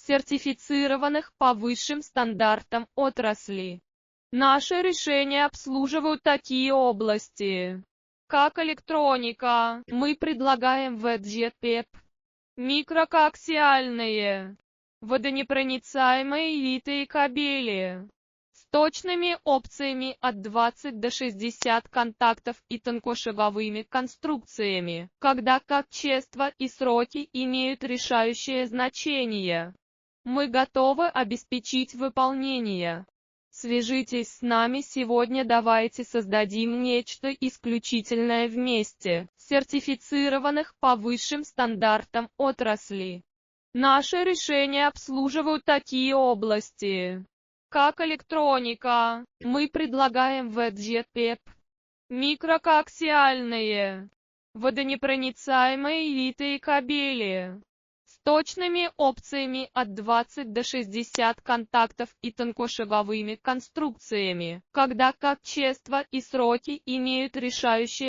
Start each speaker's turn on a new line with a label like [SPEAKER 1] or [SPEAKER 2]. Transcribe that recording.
[SPEAKER 1] сертифицированных по высшим стандартам отрасли. Наши решения обслуживают такие области, как электроника. Мы предлагаем ВЭД-ПЕП, микрокоаксиальные, водонепроницаемые витые кабели с точными опциями от 20 до 60 контактов и тонкошаговыми конструкциями, когда качество и сроки имеют решающее значение. Мы готовы обеспечить выполнение. Свяжитесь с нами сегодня, давайте создадим нечто исключительное вместе, сертифицированных по высшим стандартам отрасли. Наши решения обслуживают такие области, как электроника. Мы предлагаем ВЭД-ПЕП, микрокоаксиальные, водонепроницаемые витые кабели с точными опциями от 20 до 60 контактов и тонкошаговыми конструкциями, когда качество и сроки имеют решающее